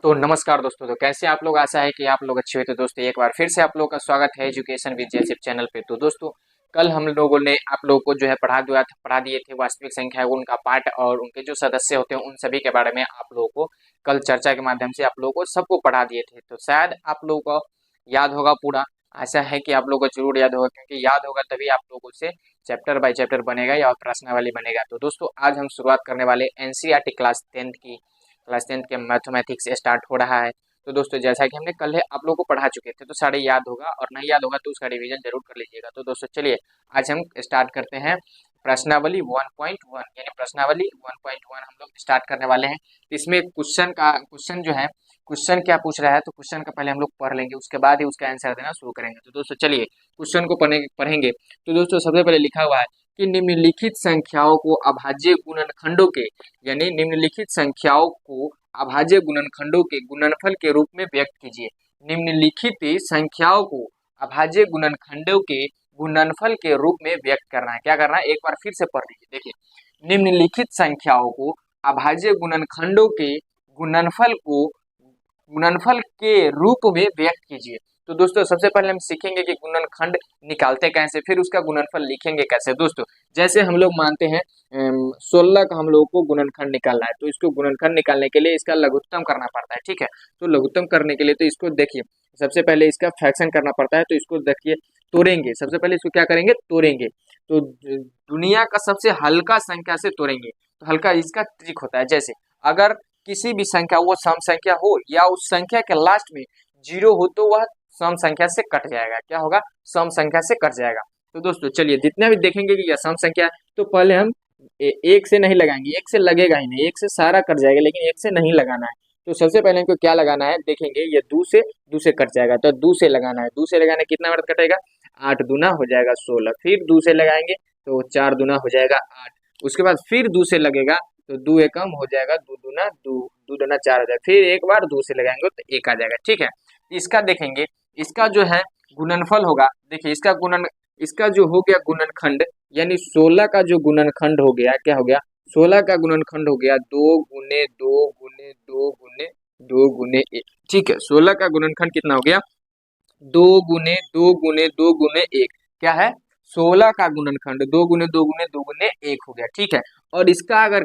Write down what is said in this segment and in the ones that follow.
तो नमस्कार दोस्तों। तो कैसे आप लोग, आशा है कि आप लोग अच्छे हुए। तो दोस्तों एक बार फिर से आप लोगों का स्वागत है एजुकेशन विद जयसिप चैनल पे। तो दोस्तों कल हम लोगों ने आप लोगों को जो है पढ़ा दिए थे वास्तविक संख्या उनका पार्ट और उनके जो सदस्य होते हैं उन सभी के बारे में आप लोगों को कल चर्चा के माध्यम से आप लोगों को सबको पढ़ा दिए थे। तो शायद आप लोगों को याद होगा पूरा। आशा है कि आप लोगों को जरूर याद होगा, क्योंकि याद होगा तभी आप लोगों से चैप्टर बाय चैप्टर बनेगा या प्रश्नावली बनेगा। तो दोस्तों आज हम शुरुआत करने वाले एनसीईआरटी क्लास टेंथ के मैथमेटिक्स स्टार्ट हो रहा है। तो दोस्तों जैसा कि हमने कल है आप लोगों को पढ़ा चुके थे, तो सारे याद होगा, और नहीं याद होगा तो उसका रिवीजन जरूर कर लीजिएगा। तो दोस्तों चलिए आज हम स्टार्ट करते हैं प्रश्नावली 1.1, यानी प्रश्नावली 1.1 हम लोग स्टार्ट करने वाले हैं। तो इसमें क्वेश्चन जो है, क्वेश्चन क्या पूछ रहा है, तो क्वेश्चन का पहले हम लोग पढ़ लेंगे, उसके बाद ही उसका आंसर देना शुरू करेंगे। तो दोस्तों चलिए क्वेश्चन को पढ़ेंगे। तो दोस्तों सबसे पहले लिखा हुआ है कि निम्नलिखित संख्याओं को अभाज्य गुणनखंडों के, यानी निम्नलिखित संख्याओं को अभाज्य गुणनखंडों के गुणनफल के रूप में व्यक्त कीजिए। निम्नलिखित संख्याओं को अभाज्य गुणनखंडों के गुणनफल के रूप में व्यक्त करना है। क्या करना है, एक बार फिर से पढ़ लीजिए। देखिए, निम्नलिखित संख्याओं को अभाज्य गुणनखंडों के गुणनफल के रूप में व्यक्त कीजिए। तो दोस्तों सबसे पहले हम सीखेंगे कि गुणनखंड निकालते कैसे, फिर उसका गुणनफल लिखेंगे कैसे। दोस्तों जैसे हम लोग मानते हैं 16 का हम लोगों को गुणनखंड निकालना है, तो इसको गुणनखंड निकालने के लिए इसका लघुत्तम करना पड़ता है। ठीक है, तो लघुत्तम करने के लिए तो इसको देखिए, सबसे पहले इसका फ्रैक्शन करना पड़ता है। तो इसको देखिए तोड़ेंगे, सबसे पहले इसको क्या करेंगे, तोड़ेंगे। तो दुनिया का सबसे हल्का संख्या से तोड़ेंगे। तो हल्का इसका ट्रिक होता है, जैसे अगर किसी भी संख्या वो सम संख्या हो या उस संख्या के लास्ट में जीरो हो तो वह सम संख्या से कट जाएगा। क्या होगा, सम संख्या से कट जाएगा। तो दोस्तों चलिए जितना भी देखेंगे कि यह सम संख्या है, तो पहले हम एक से नहीं लगाएंगे, एक से लगेगा ही नहीं, एक से सारा कट जाएगा, लेकिन एक से नहीं लगाना है। तो सबसे पहले हमको क्या लगाना है, देखेंगे ये दू से कट जाएगा, तो दू से लगाना है। दू से लगाने कितना बार कटेगा, 8 दूना हो जाएगा 16। फिर दू से लगाएंगे तो 4 दूना हो जाएगा 8। उसके बाद फिर दू से लगेगा तो दू एकम हो जाएगा, दू दूना दू, दू दूना 4 हो जाएगा। फिर एक बार दू से लगाएंगे तो 1 आ जाएगा। ठीक है, इसका देखेंगे, इसका जो है गुणनफल होगा। देखिए इसका जो हो गया गुणनखंड, यानी 16 का जो गुणनखंड हो गया, क्या हो गया, 16 का गुणनखंड हो गया 2 गुने 2 गुने 2 गुने 2 गुने 1। ठीक है, 16 का गुणनखंड कितना हो गया, 2 गुने 2 गुने 2 गुने 1। क्या है, 16 का गुणनखंड 2 गुने 2 गुने 2 गुने 1 हो गया। ठीक है, और इसका अगर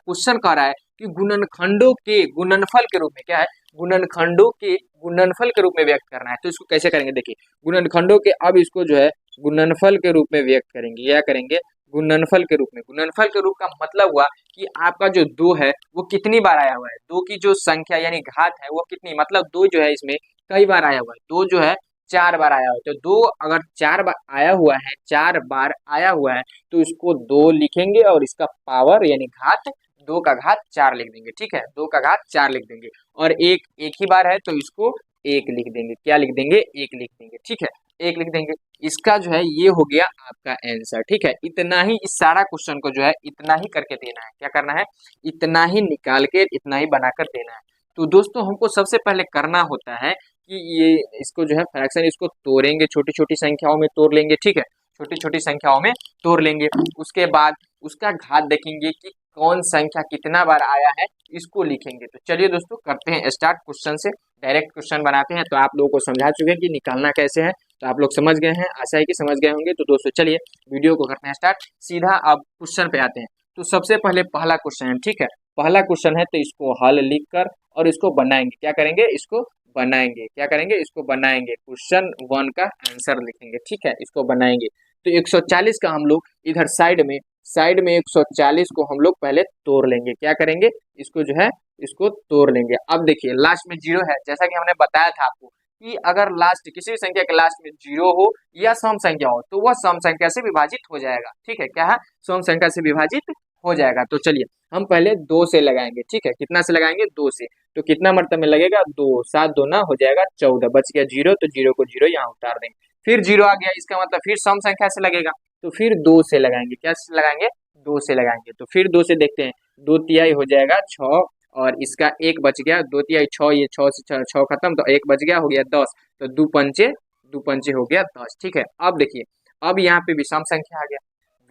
क्वेश्चन कह रहा है कि गुणनखंडों के गुणनफल के रूप में, क्या है, गुणनखंडों के गुणनफल के रूप में व्यक्त करना है। तो इसको कैसे करेंगे, देखिए गुणनखंडों के, अब इसको जो है गुणनफल के रूप में व्यक्त करेंगे। क्या करेंगे, गुणनफल के रूप में। गुणनफल के रूप का मतलब हुआ कि आपका जो 2 है वो कितनी बार आया हुआ है, 2 की जो संख्या यानी घात है वो कितनी, मतलब 2 जो है इसमें कई बार आया हुआ है। 2 जो है 4 बार आया हुआ है। तो 2 अगर 4 बार आया हुआ है, 4 बार आया हुआ है, तो इसको 2 लिखेंगे और इसका पावर यानी घात 2 का घात 4 लिख देंगे। ठीक है, 2 का घात 4 लिख देंगे। और एक ही बार है तो इसको 1 लिख देंगे। क्या लिख देंगे, 1 लिख देंगे। ठीक है, 1 लिख देंगे। इसका जो है ये हो गया आपका आंसर। ठीक है, इतना ही, इस सारा क्वेश्चन को जो है इतना ही करके देना है। क्या करना है, इतना ही निकाल के इतना ही बनाकर देना है। तो दोस्तों हमको सबसे पहले करना होता है कि ये इसको जो है फ्रैक्शन, इसको तोड़ेंगे, छोटी छोटी संख्याओं में तोड़ लेंगे। ठीक है, छोटी छोटी संख्याओं में तोड़ लेंगे। उसके बाद उसका घात देखेंगे कि कौन संख्या कितना बार आया है, इसको लिखेंगे। तो चलिए दोस्तों करते हैं स्टार्ट क्वेश्चन से, डायरेक्ट क्वेश्चन बनाते हैं। तो आप लोगों को समझा चुके हैं कि निकालना कैसे है, तो आप लोग समझ गए हैं, आशा है कि समझ गए होंगे। तो दोस्तों चलिए वीडियो को करते हैं स्टार्ट, सीधा अब क्वेश्चन पे आते हैं। तो सबसे पहले पहला क्वेश्चन है। ठीक है, पहला क्वेश्चन है, तो इसको हल लिख कर और इसको बनाएंगे। क्या करेंगे, इसको बनाएंगे। क्या करेंगे, इसको बनाएंगे। क्वेश्चन 1 का आंसर लिखेंगे। ठीक है, इसको बनाएंगे। तो 140 का हम लोग इधर साइड में 140 को हम लोग पहले तोड़ लेंगे। क्या करेंगे, इसको जो है इसको तोड़ लेंगे। अब देखिए लास्ट में 0 है, जैसा कि हमने बताया था आपको कि अगर लास्ट किसी भी संख्या के लास्ट में 0 हो या सम संख्या हो तो वह सम संख्या से विभाजित हो जाएगा। ठीक है, क्या है, सम संख्या से विभाजित हो जाएगा। तो चलिए हम पहले 2 से लगाएंगे। ठीक है, कितना से लगाएंगे, 2 से। तो कितना मरतब में लगेगा, 2, 7 दूना हो जाएगा 14, बच गया 0, तो 0 को 0 यहाँ उतार देंगे। फिर 0 आ गया, इसका मतलब फिर सम संख्या से लगेगा। तो फिर 2 से लगाएंगे। क्या से लगाएंगे, 2 से लगाएंगे। तो फिर 2 से देखते हैं, 2 तिहाई हो जाएगा 6, और इसका 1 बच गया, 2 तिहाई 6, ये 6 से 6 खत्म, तो 1 बच गया, हो गया 10। तो दो पंचे हो गया 10। ठीक है, अब देखिए, अब यहाँ पे विषम संख्या आ गया।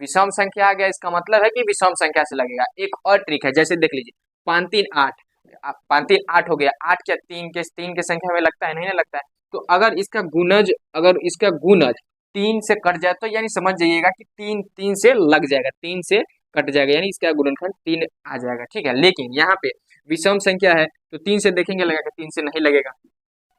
विषम संख्या आ गया, इसका मतलब है कि विषम संख्या से लगेगा। एक और ट्रिक है, जैसे देख लीजिए 5 3 8, पाँच तीन आठ हो गया, आठ क्या तीन के संख्या में लगता है, नहीं ना लगता है। तो अगर इसका गुणज तीन से कट जाए तो यानी समझ जाइएगा कि तीन तीन से लग जाएगा, तीन से कट जाएगा, यानी इसका गुणनखंड तीन आ जाएगा, ठीक है। लेकिन यहाँ पे विषम संख्या है तो तीन से देखेंगे लगेगा, तीन से नहीं लगेगा।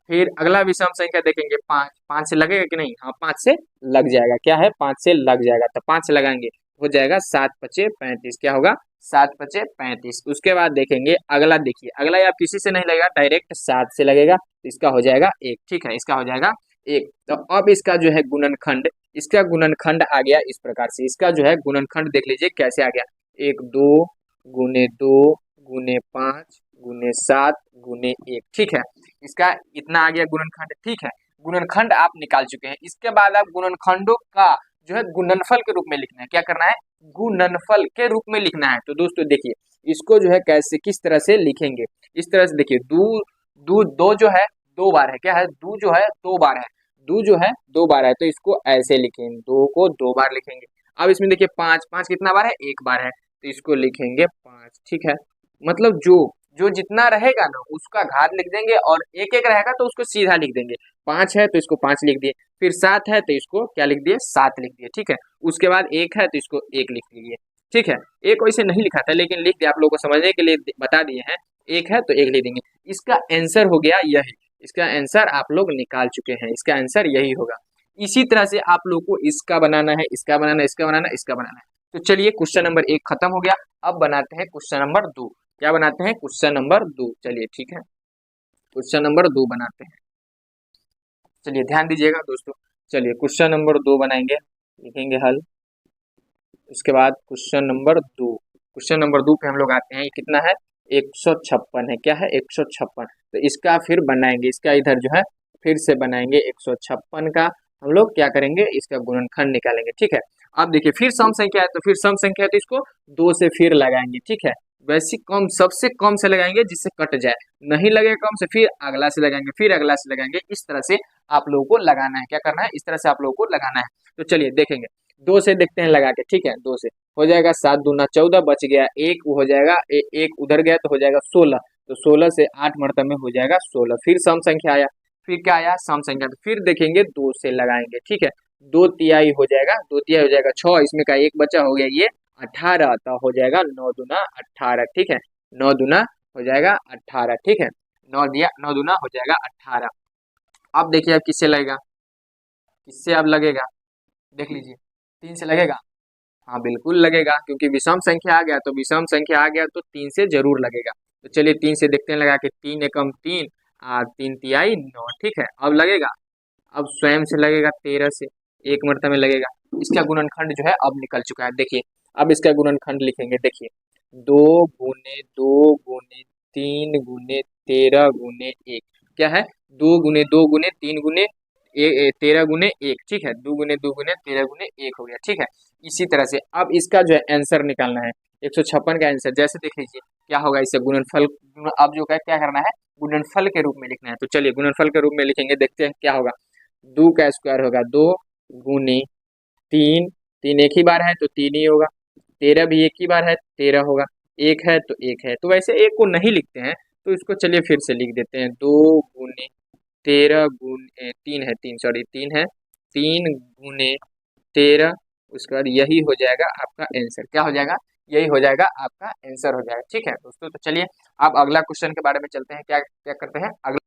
फिर अगला विषम संख्या देखेंगे पाँच, पाँच से लगेगा कि नहीं, हाँ पाँच से लग जाएगा, क्या है पाँच से लग जाएगा, तो पाँच से लगाएंगे हो जाएगा सात पचे 35, क्या होगा सात पचे 35। उसके बाद देखेंगे अगला, देखिए अगला आप किसी से नहीं लगेगा, डायरेक्ट सात से लगेगा, तो इसका हो जाएगा एक, ठीक है, इसका हो जाएगा एक। तो अब इसका जो है गुणनखंड, इसका गुणनखंड आ गया इस प्रकार से, इसका जो है गुणनखंड देख लीजिए कैसे आ गया, एक दो गुने पाँच गुने सात गुने एक, ठीक है, इसका इतना आ गया गुणनखंड, ठीक है। गुणनखंड आप निकाल चुके हैं, इसके बाद आप गुणनखंडों का जो है गुणनफल के रूप में लिखना है, क्या करना है गुणनफल के रूप में लिखना है। तो दोस्तों देखिए इसको जो है कैसे किस तरह से लिखेंगे, इस तरह से देखिए दो जो है दो बार है, क्या है दो जो है दो बार है, दो जो है दो बार है, तो इसको ऐसे लिखेंगे, दो को दो बार लिखेंगे। अब इसमें देखिए पांच, पांच कितना बार है एक बार है, तो इसको लिखेंगे पांच, ठीक है। मतलब जो जो जितना रहेगा ना उसका घात लिख देंगे, और एक एक रहेगा तो उसको सीधा लिख देंगे, पांच है तो इसको पांच लिख दिए, फिर सात है तो इसको क्या लिख दिए सात लिख दिए, ठीक है। उसके बाद एक है तो इसको एक लिख लीजिए, ठीक है। एक वैसे नहीं लिखा था लेकिन लिख दिया, आप लोगों को समझने के लिए बता दिए हैं, एक है तो एक लिख देंगे। इसका आंसर हो गया यही, इसका आंसर आप लोग निकाल चुके हैं, इसका आंसर यही होगा। इसी तरह से आप लोग को इसका बनाना है, इसका बनाना है, इसका बनाना है, इसका बनाना है। तो चलिए क्वेश्चन नंबर एक खत्म हो गया, अब बनाते हैं क्वेश्चन नंबर दो। क्या बनाते हैं क्वेश्चन नंबर दो, चलिए ठीक है क्वेश्चन नंबर दो बनाते हैं। चलिए ध्यान दीजिएगा दोस्तों, चलिए क्वेश्चन नंबर दो बनाएंगे, लिखेंगे हल। उसके बाद क्वेश्चन नंबर दो, क्वेश्चन नंबर दो पे हम लोग आते हैं, ये कितना है 156 है, क्या है 156। तो इसका फिर बनाएंगे, इसका इधर जो है फिर से बनाएंगे 156 का, हम लोग क्या करेंगे इसका गुणनखंड निकालेंगे, ठीक है। अब देखिए फिर सम संख्या है तो फिर सम संख्या है तो इसको दो से फिर लगाएंगे, ठीक है। वैसे कम सबसे कम से लगाएंगे जिससे कट जाए, नहीं लगेगा कम से फिर अगला से लगाएंगे, फिर अगला से लगाएंगे, इस तरह से आप लोगों को लगाना है, क्या करना है इस तरह से आप लोगों को लगाना है। तो चलिए देखेंगे, दो से देखते हैं लगा के, ठीक है। दो से हो जाएगा सात दूना 14, बच गया एक, हो जाएगा एक उधर गया तो हो जाएगा 16, तो 16 से 8 मरतबे में हो जाएगा 16। फिर सम संख्या आया, फिर क्या आया सम संख्या, तो फिर देखेंगे दो से लगाएंगे, ठीक है। दो तिहाई हो जाएगा, दो तिहाई हो जाएगा 6, इसमें का एक बचा हो गया ये 18, तो हो जाएगा 9 दूना 18, ठीक है। 9 दूना हो जाएगा 18, ठीक है, 9 दूना हो जाएगा 18। अब देखिए अब किससे लगेगा, किससे अब लगेगा देख लीजिए, तीन से लगेगा, हाँ बिल्कुल लगेगा, क्योंकि विषम संख्या आ गया तो विषम संख्या आ गया तो तीन से जरूर लगेगा। तो चलिए तीन से देखते हैं लगा के, तीन एकम तीन, तीन तिहाई 9, ठीक है। अब लगेगा, अब स्वयं से लगेगा 13 से, एक मरतबे में लगेगा। इसका गुणनखंड जो है अब निकल चुका है, देखिए अब इसका गुणनखंड लिखेंगे, देखिए दो गुने तीन गुने 13 गुने एक, क्या है दो गुने तीन गुने 13 गुने एक, ठीक है, दो गुने 13 गुने एक हो गया, ठीक है। इसी तरह से अब इसका जो है आंसर निकालना है 156 का आंसर, जैसे देख लीजिए क्या होगा इससे गुणनफल, अब जो है क्या करना है गुणनफल के रूप में लिखना है। तो चलिए गुणनफल के रूप में लिखेंगे, देखते हैं क्या होगा। दो का स्क्वायर होगा दो गुने तीन, तीन एक ही बार है तो तीन ही होगा, 13 भी एक ही बार है 13 होगा, एक है तो एक है, तो वैसे एक को नहीं लिखते हैं तो इसको चलिए फिर से लिख देते हैं, दो गुने 13 गुने तीन है, तीन सॉरी तीन है, तीन गुने 13, उसके बाद यही हो जाएगा आपका आंसर, क्या हो जाएगा यही हो जाएगा आपका आंसर हो जाएगा, ठीक है दोस्तों। तो चलिए अब अगला क्वेश्चन के बारे में चलते हैं, क्या क्या करते हैं अगला।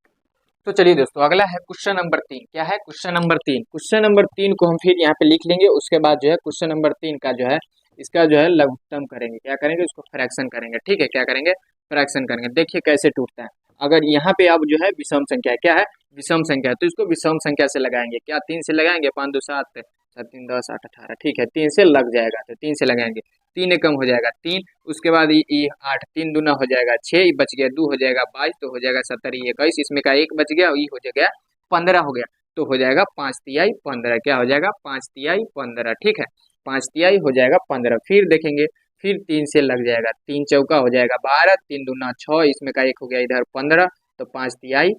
तो चलिए दोस्तों अगला है क्वेश्चन नंबर तीन, क्या है क्वेश्चन नंबर तीन। क्वेश्चन नंबर तीन को हम फिर यहाँ पे लिख लेंगे, उसके बाद जो है क्वेश्चन नंबर तीन का जो है इसका जो है लघुत्तम करेंगे, क्या करेंगे उसको फ्रैक्शन करेंगे, ठीक है, क्या करेंगे फ्रैक्शन करेंगे। देखिए कैसे टूटता है, अगर यहाँ पे अब जो है विषम संख्या है, क्या है विषम संख्या है, तो इसको विषम संख्या से लगाएंगे, क्या तीन से लगाएंगे, 5 2 7 7 3 10 8 18, ठीक है, तीन से लग जाएगा, तो तीन से लगाएंगे, तीन एकम हो जाएगा तीन, उसके बाद ये 8, तीन दूना हो जाएगा 6, बच गया 2 हो जाएगा 22, तो हो जाएगा 70 21, इसमें का एक बच गया, ये हो जाएगा 15 हो गया, तो हो जाएगा 5 तिहाई 15, क्या हो जाएगा 5 तिहाई 15, ठीक है, 5 तिहाई हो जाएगा 15। फिर देखेंगे फिर तीन से लग जाएगा, तीन चौका हो जाएगा 12, तीन दूना 6, इसमें का एक हो गया इधर 15, तो 5 तिहाई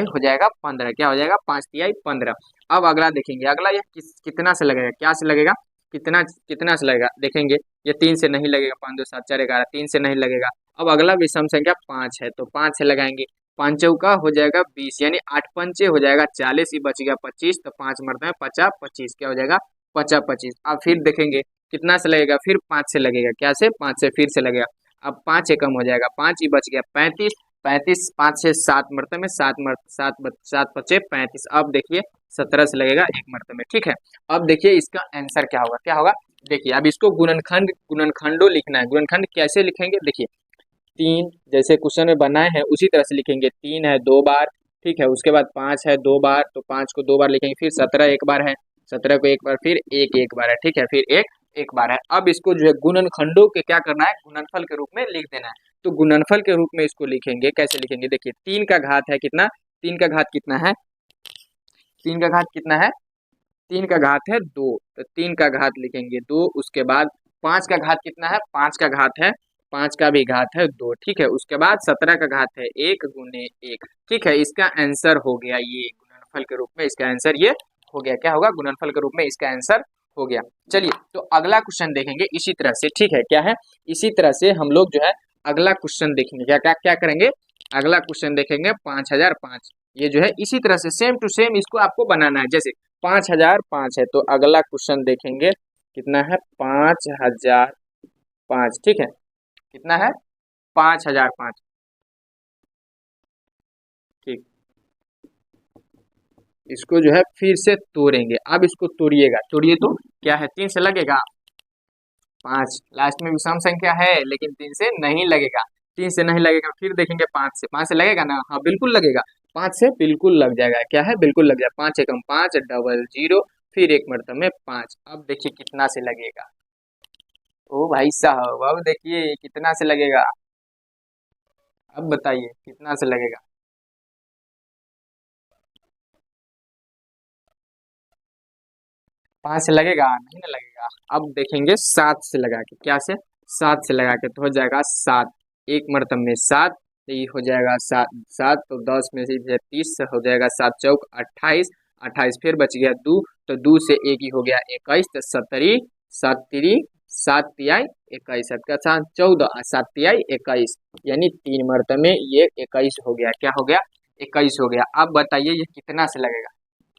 हो जाएगा 15, क्या हो जाएगा 5 तिहाई 15। अब अगला देखेंगे, अगला ये कितना से लगेगा, क्या से लगेगा, कितना कितना से लगेगा, देखेंगे ये तीन से नहीं लगेगा, 5 2 7 4 11, तीन से नहीं लगेगा, अब अगला विषम संख्या 5 है, तो 5 से लगाएंगे, 5 चौका हो जाएगा 20, यानी 8 पंचे हो जाएगा 40, ही बच गया 25, तो 5 मरते हैं 50 25, क्या हो जाएगा 50 25। अब फिर देखेंगे कितना से लगेगा, फिर 5 से लगेगा, क्या से 5 से फिर से लगेगा। अब 5 एकम हो जाएगा 5, ही बच गया 35, 35 5 से 7 मरते में 7 बचे 35। अब देखिए 17 से लगेगा एक मरते में, ठीक है। अब देखिए इसका आंसर क्या होगा, क्या होगा देखिए। अब इसको गुणनखंडो लिखना है। गुणनखंड कैसे लिखेंगे, देखिए 3 जैसे क्वेश्चन में बनाए हैं उसी तरह से लिखेंगे। 3 है 2 बार, ठीक है, उसके बाद 5 है 2 बार, तो 5 को 2 बार लिखेंगे, फिर 17 एक बार है, 17 को एक बार, फिर एक बार है, ठीक है, फिर एक बार है। अब इसको जो है गुणनखंडों के क्या करना है, गुणनफल के रूप में लिख देना है। तो गुणनफल के रूप में इसको लिखेंगे, कैसे लिखेंगे देखिए, 3 का घात है कितना, 3 का घात कितना है, 3 का घात कितना है, 3 का घात है 2, तो 3 का घात लिखेंगे 2। उसके बाद 5 का घात कितना है, 5 का घात है, 5 का भी घात है 2, ठीक है। उसके बाद 17 का घात है 1 गुने 1, ठीक है। इसका आंसर हो गया ये, गुणनफल के रूप में इसका आंसर ये हो गया, क्या होगा, गुणनफल के रूप में इसका आंसर हो गया। चलिए तो अगला क्वेश्चन देखेंगे इसी तरह से, ठीक है, क्या है, इसी तरह से हम लोग जो है अगला क्वेश्चन देखेंगे, क्या क्या क्या करेंगे, अगला क्वेश्चन देखेंगे 5005। ये जो है इसी तरह से सेम टू सेम इसको आपको बनाना है। जैसे 5005 है, तो अगला क्वेश्चन देखेंगे कितना है, 5005, ठीक है, कितना है 5005, ठीक। इसको जो है फिर से तोड़ेंगे। अब इसको तोड़िएगा, तोड़िए तो क्या है, 3 से लगेगा 5, लास्ट में विषम संख्या है लेकिन 3 से नहीं लगेगा, 3 से नहीं लगेगा। फिर देखेंगे 5 से, 5 से लगेगा ना, हाँ बिल्कुल लगेगा, 5 से बिल्कुल लग जाएगा, क्या है बिल्कुल लग जाएगा। 5 एकम 5 डबल 0, फिर एक मरतबे में 5। अब देखिए कितना से लगेगा, ओ भाई साहब अब देखिए कितना से लगेगा, अब बताइए कितना से लगेगा। 5 से लगेगा, नहीं ना लगेगा। अब देखेंगे 7 से लगा के, क्या से 7 से लगा के, तो हो जाएगा 7, एक मरतब में 7, तो ये हो जाएगा 7 7, तो 10 में से 30 हो जाएगा, 7 चौक 28, 28 फिर बच गया 2, तो 2 से एक ही हो गया 21, तो 70 7 3 7 तिहाई 21, सबका 7 14 और 7 तिहाई 21, यानी 3 मरतब में ये 21 हो गया, क्या हो गया 21 हो गया। अब बताइए ये कितना से लगेगा,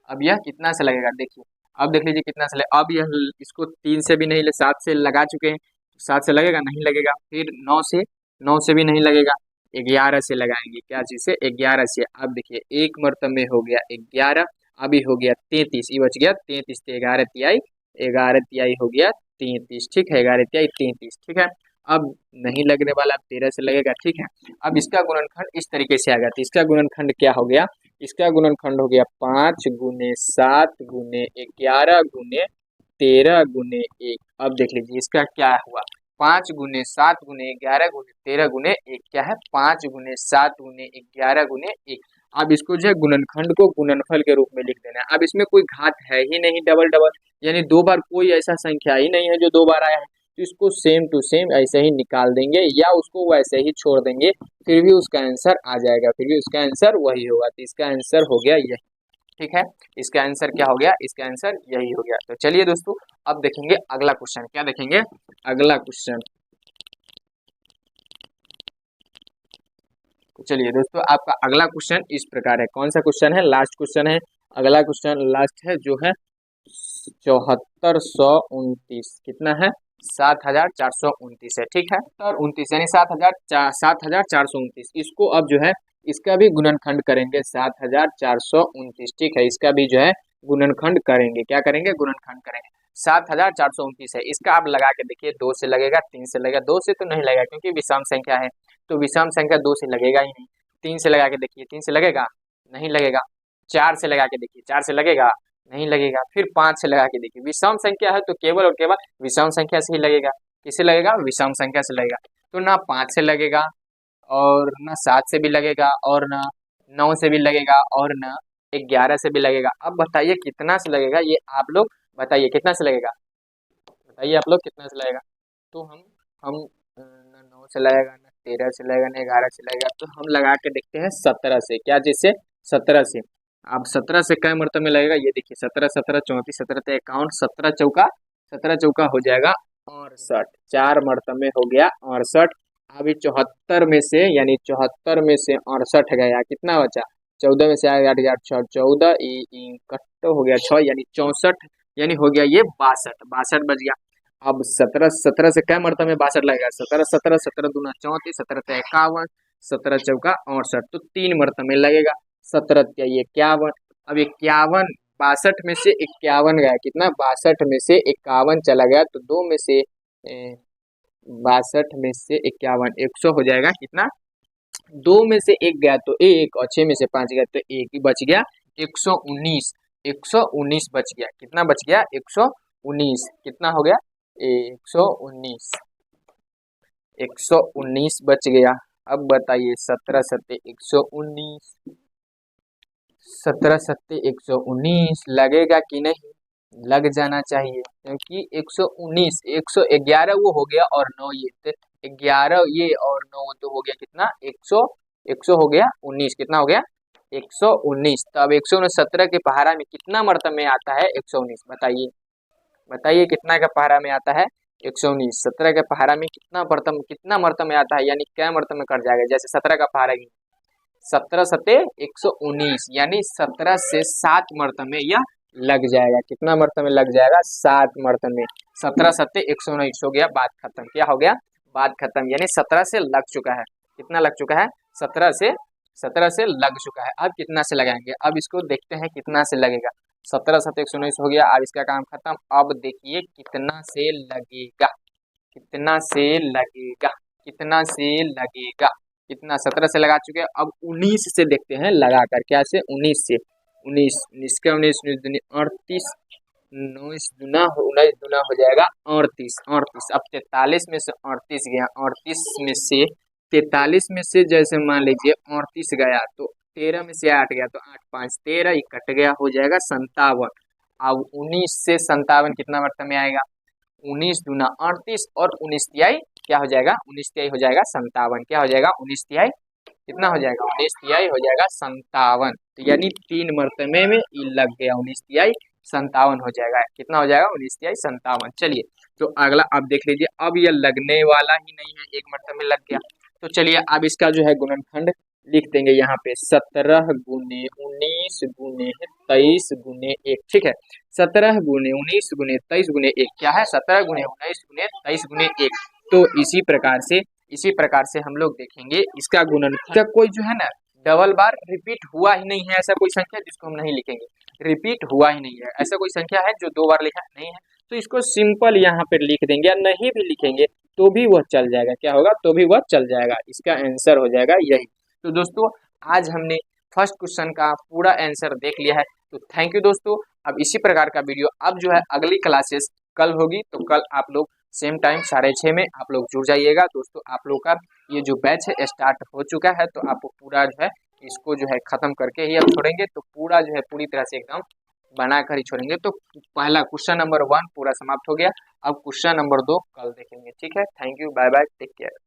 अब यह कितना से लगेगा देखिए। अब देख लीजिए कितना से अब यह इसको 3 से भी नहीं, 7 से लगा चुके हैं, 7 से लगेगा नहीं लगेगा। फिर 9 से भी नहीं लगेगा, 11 से लगाएंगे, क्या चीज से 11 से। अब देखिए एक मरतब में हो गया 11, अभी हो गया 33, ये बच गया 33, 11 तिहाई 11 तिहाई हो गया 33, ठीक है, 11 तिहाई 33, ठीक है। अब नहीं लगने वाला, अब 13 से लगेगा, ठीक है। अब इसका गुणनखंड इस तरीके से आ गया, तो इसका गुणनखंड क्या हो गया, इसका गुणनखंड हो गया 5 गुने 7 गुने 11 गुने 13 गुने 1। अब देख लीजिए इसका क्या हुआ, 5 गुने 7 गुने 11 गुने 13 गुने 1, क्या है 5 गुने 7 गुने 11 गुने 1। अब इसको जो है गुणनखंड को गुणनफल के रूप में लिख देना है। अब इसमें कोई घात है ही नहीं, डबल डबल, यानी 2 बार कोई ऐसा संख्या ही नहीं है जो 2 बार आया है, तो इसको सेम टू सेम ऐसे ही निकाल देंगे या उसको वैसे ही छोड़ देंगे, फिर भी उसका आंसर आ जाएगा, फिर भी उसका आंसर वही होगा। तो इसका आंसर हो गया यही, ठीक है, इसका आंसर क्या हो गया, इसका आंसर यही हो गया। तो चलिए दोस्तों अब देखेंगे अगला क्वेश्चन, क्या देखेंगे अगला क्वेश्चन। तो चलिए दोस्तों आपका अगला क्वेश्चन इस प्रकार है, कौन सा क्वेश्चन है, लास्ट क्वेश्चन है, अगला क्वेश्चन लास्ट है जो है 7429, कितना है 7429 है, ठीक है, और 29 यानी 7429। इसको अब जो है इसका भी गुणनखंड करेंगे 7429, ठीक है, इसका भी जो है गुणनखंड करेंगे, क्या करेंगे गुणनखंड करेंगे। 7429 है, इसका आप लगा के देखिए, 2 से लगेगा 3 से लगेगा, 2 से तो नहीं लगेगा क्योंकि विषम संख्या है, तो विषम संख्या 2 से लगेगा ही नहीं। 3 से लगा के देखिए, 3 से लगेगा नहीं लगेगा। 4 से लगा के देखिए, 4 से लगेगा नहीं लगेगा। फिर 5 से लगा के देखिए, विषम संख्या है तो केवल और केवल विषम संख्या से ही लगेगा, किससे लगेगा विषम संख्या से लगेगा। तो ना 5 से लगेगा और ना 7 से भी लगेगा और ना 9 से भी लगेगा और ना 11 से भी लगेगा। अब बताइए कितना से लगेगा, ये आप लोग बताइए कितना से लगेगा, बताइए आप लोग कितना से लगेगा। तो हम ना 9 से लगेगा, ना 13 से लगेगा, ना 11 से लगेगा, तो हम लगा के देखते हैं 17 से, क्या जिससे 17 से। अब 17 से कई मरतबे में लगेगा, ये देखिए 17 17 34 17 51, 17 चौका हो जाएगा 68, 4 मरतबे में हो गया 68। अभी 74 में से यानी 74 में से 68 गया, कितना बचा? 14 में से आया 8 गया 6, 14 कट हो गया 6 यानी 64, यानी हो गया ये 62, 62 बच गया। अब 17 17 से क्या मरतबे में 62 लगेगा? 17 17, 17 दूना 34, 17 ते 51, 17 चौका 68, तो 3 मरतबे में लगेगा। 17 क्या ये 51, अब 51 62 में से 51 गया, कितना? 62 में से 51 चला गया, तो 2 में से 62 में से 51 100 हो जाएगा, कितना? 2 में से 1 गया तो 1, और 6 में से 5 गया तो 1 ही बच गया, 119, 119 बच गया, कितना बच गया? 119, कितना हो गया? 119, 119 बच गया। अब बताइए 17 सत्ते 119, 17 सत्ते 119 लगेगा कि नहीं? लग जाना चाहिए, क्योंकि 119 111 वो हो गया और 9 ये, तो 11 ये और 9 तो हो गया कितना? 100, 100 हो गया 19, कितना हो गया? 119। तो अब 169 के पहाड़ा में कितना मरतबे में आता है 119? बताइए, बताइए कितना का पहाड़ा में आता है 119? 17 के पहाड़ा में कितना मरतबे में आता है, यानी क्या मरतबे में कट जाएगा? जैसे 17 का पहाड़ा 17 सत्ते 119, यानी 17 से 7 मरतबे में यह लग जाएगा। कितना मरतबे में लग जाएगा? 7 मरतबे में। 17 सत्ते 119 हो गया, बात खत्म। क्या हो गया? बात खत्म, यानी 17 से लग चुका है। कितना लग चुका है? 17 से लग चुका है। अब कितना से लगाएंगे? अब इसको देखते हैं कितना से लगेगा। 17 सत्ते 119 हो गया, अब इसका काम खत्म। अब देखिए कितना से लगेगा, कितना से लगेगा, कितना से लगेगा, कितना? 17 से लगा चुके हैं, अब 19 से देखते हैं लगाकर। क्या से? 19 से। 19 19 का 19 19 दूनी 38, 19 दूना हो जाएगा 38, 38। अब 43 में से 38 गया, 38 में से 43 में से जैसे मान लीजिए 38 गया, तो 13 में से 8 गया, तो 8 5 13 ही कट गया, हो जाएगा 57। अब 19 से 57 कितना मरतबे में आएगा? 19 दूना 38 और 19 तिहाई क्या हो जाएगा? 19 तिहाई हो जाएगा 57। क्या हो जाएगा? 19 तिहाई कितना हो जाएगा? 19 तिहाई हो जाएगा 57। तो यानी 3 मरतबे में ये लग गया, 19 तिहाई 57 हो जाएगा। कितना हो जाएगा? 19 तिहाई 57। चलिए, तो अगला आप देख लीजिए, अब यह लगने वाला ही नहीं है, 1 मरतबे में लग गया। तो चलिए अब इसका जो है गुणनखंड लिख देंगे यहाँ पे, 17 गुने 19 गुने 23 गुने 1, ठीक है। 17 गुने 19 गुने 23 गुने 1 क्या है? 17 गुने 19 गुने 23 गुने 1। तो इसी प्रकार से हम लोग देखेंगे इसका गुणनखंड का कोई जो है ना डबल बार रिपीट हुआ ही नहीं है, ऐसा कोई संख्या जिसको हम नहीं लिखेंगे। रिपीट हुआ ही नहीं है, ऐसा कोई संख्या है जो 2 बार लिखा नहीं है, तो इसको सिंपल यहाँ पर लिख देंगे, या नहीं भी लिखेंगे तो भी वह चल जाएगा। क्या होगा? तो भी वह चल जाएगा। इसका आंसर हो जाएगा यही। तो दोस्तों आज हमने फर्स्ट क्वेश्चन का पूरा आंसर देख लिया है। तो थैंक यू दोस्तों। अब इसी प्रकार का वीडियो अब जो है अगली क्लासेस कल होगी, तो कल आप लोग सेम टाइम 6:30 में आप लोग जुड़ जाइएगा। दोस्तों आप लोग का ये जो बैच है स्टार्ट हो चुका है, तो आपको पूरा जो है इसको जो है खत्म करके ही अब छोड़ेंगे, तो पूरा जो है पूरी तरह से एकदम बनाकर ही छोड़ेंगे। तो पहला क्वेश्चन नंबर 1 पूरा समाप्त हो गया। अब क्वेश्चन नंबर 2 कल देखेंगे, ठीक है। Thank you, bye bye, take care.